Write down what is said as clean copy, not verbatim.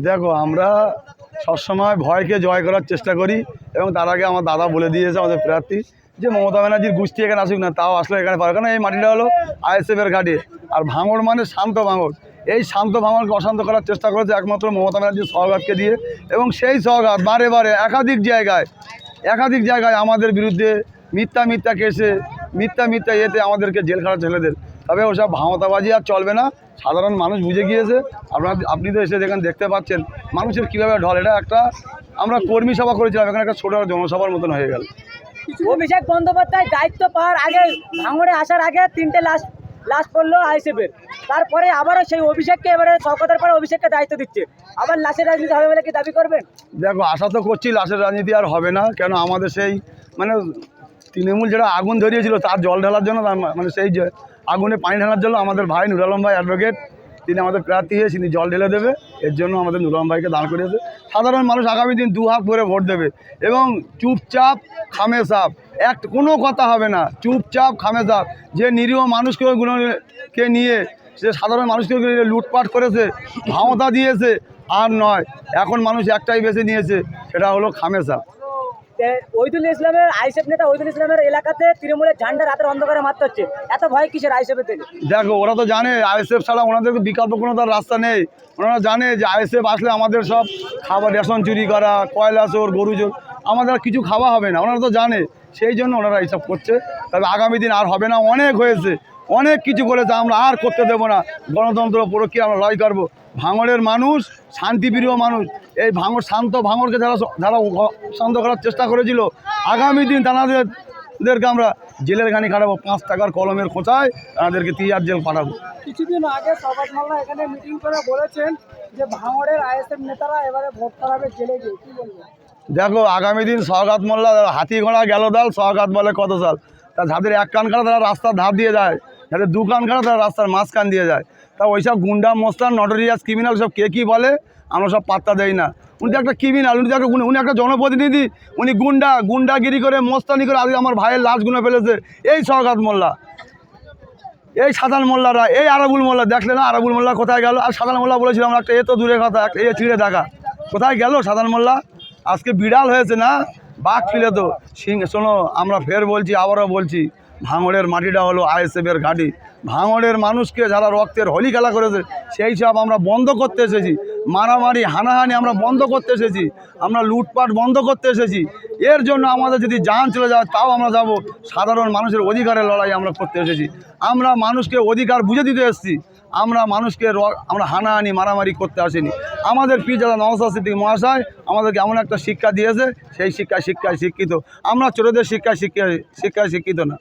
দেখো, আমরা সবসময় ভয়কে জয় করার চেষ্টা করি এবং তার আগে আমার দাদা বলে দিয়েছে আমাদের প্রার্থী যে মমতা ব্যানার্জির গোষ্ঠী এখানে আসুক না, তাও আসলে এখানে পারে, কারণ এই মাটিটা হলো আইএসএফের ঘাটে। আর ভাঙড় মানে শান্ত ভাঙড়, এই শান্ত ভাঙড়কে অশান্ত করার চেষ্টা করেছে একমাত্র মমতা ব্যানার্জির সওগাতকে দিয়ে। এবং সেই সওগাত বারে বারে একাধিক জায়গায় আমাদের বিরুদ্ধে মিথ্যা কেসে মিথ্যা ইয়েতে আমাদেরকে জেল খাটা ছেলেদের। তবে ওসব ভাওতাবাজি আর চলবে না, সাধারণ মানুষ বুঝে গিয়েছে। আপনি তো এসে দেখতে পাচ্ছেন মানুষের কীভাবে ঢল। এটা একটা আমরা কর্মী সভা করেছিলাম, এখানে একটা ছোটো জনসভার মতন হয়ে গেল। অভিষেক বন্দ্যোপাধ্যায় দায়িত্ব পাওয়ার আগে, ভাঙড়ে আসার আগে 3টে লাশ পড়লো আইএসএফের। তারপরে আবারও সেই অভিষেককে, এবারে শওকতের পরে অভিষেককে দায়িত্ব দিচ্ছে। আবার লাশের রাজনীতি হবে বলে কি দাবি করবেন? দেখো, আশা তো করছি লাশের রাজনীতি আর হবে না। কেন, আমাদের সেই মানে তৃণমূল যেটা আগুন ধরিয়েছিল তার জল ঢালার জন্য, মানে সেই যে আগুনে পানি ঢালার জন্য আমাদের ভাই নুর আলম ভাই অ্যাডভোকেট, তিনি আমাদের প্রার্থী হয়ে তিনি জল ঢেলে দেবে। এর জন্য আমাদের নুর আলম ভাইকে দাঁড় করিয়েছে। সাধারণ মানুষ আগামী দিন 2 হাত ভরে ভোট দেবে এবং চুপচাপ খামেসাপ কোনো কথা হবে না, চুপচাপ খামেসাপ। যে নিরীহ মানুষকে নিয়ে, সে সাধারণ মানুষকে লুটপাট করেছে, ভাওতা দিয়েছে, আর নয়। এখন মানুষ একটাই বেছে নিয়েছে, সেটা হলো খামেসাপ। ওইদুল ইসলামের, আইএসএফ নেতা ওইদুল ইসলামের এলাকাতে তৃণমূলের ঝান্ডা রাতের অন্ধকারে মারতে হচ্ছে, এত ভয় কিসের আইএসএফের থেকে? দেখো, ওরা তো জানে আইএসএফ ছাড়া ওনাদের বিকল্প কোনো তার রাস্তা নেই। ওনারা জানে যে আইএসএফ আসলে আমাদের সব খাবার, রেশন চুরি করা, কয়লা চোর, গরু চোর, আমাদের কিছু খাওয়া হবে না। ওনারা তো জানে, সেই জন্য ওনারা এইসব করছে। তবে আগামী দিন আর হবে না, অনেক হয়েছে, অনেক কিছু করেছে, আমরা আর করতে দেবো না। গণতন্ত্র প্রক্রিয়া আমরা লড়াই করবো। ভাঙড়ের মানুষ শান্তিপ্রিয় মানুষ। এই শান্ত ভাঙড়কে যারা শান্ত করার চেষ্টা করেছিল, আগামী দিন তাদেরকে আমরা জেলের ঘানি খাটাবো। 5 টাকার কলমের খোঁচায় তাদেরকে 3 জেল পাঠাবো। কিছুদিন আগে শওকত মোল্লা এখানে মিটিং করে বলেছেন যে ভাঙড়ের আইএসএফ নেতারা এবারে ভোট করাবে জেলে গিয়ে, কি বলবেন? দেখো, আগামী দিন শওকত মোল্লা, হাতি ঘোড়া গেল দাল, শওকত বলে কত সাল। তা যাদের 1 কান কাটা তারা রাস্তার ধার দিয়ে যায়, যাদের 2 কান কাটা তারা রাস্তার মাঝখান দিয়ে যায়। তা ওইসব গুন্ডা মস্তান, নটোরিয়াস ক্রিমিনাল সব কে কী বলে আমরা সব পাত্তা দেই না। উনি তো একটা ক্রিমিনাল, উনি একটা জনপ্রতিনিধি। উনি গুন্ডাগিরি করে, মস্তানি করে আজকে আমার ভাইয়ের লাশ গুনে ফেলেছে এই শওকত মোল্লা, এই সাধারণ মোল্লারা, এই আরাবুল মোল্লা। দেখলে না আরাবুল মোল্লা কোথায় গেল? আর সাধারণ মোল্লা বলেছিল আমরা একটা, এ তো দূরে কথা, একটা এ ছিঁড়ে দেখা, কোথায় গেল সাধারণ মোল্লা? আজকে বিড়াল হয়েছে না, বাঘ ফিরে তো সিং। শোনো, আমরা ফের বলছি, আবারও বলছি, ভাঙড়ের মাটিটা হলো আইএসএফের ঘাঁটি। ভাঙড়ের মানুষকে যারা রক্তের হোলি খেলা করেছে, সেই সব আমরা বন্ধ করতে এসেছি। মারামারি হানাহানি আমরা বন্ধ করতে এসেছি, আমরা লুটপাট বন্ধ করতে এসেছি। এর জন্য আমাদের যদি জান চলে যায় তাও আমরা যাব। সাধারণ মানুষের অধিকারের লড়াই আমরা করতে এসেছি। আমরা মানুষকে অধিকার বুঝে দিতে এসেছি। আমরা মানুষকে আমরা হানাহানি মারামারি করতে আসিনি। আমাদের পীরজাদা নওশাদ সিদ্দিকী মহাশয় আমাদেরকে এমন একটা শিক্ষা দিয়েছে, সেই শিক্ষায় শিক্ষিত। আমরা চোরদের শিক্ষায় শিক্ষিত না।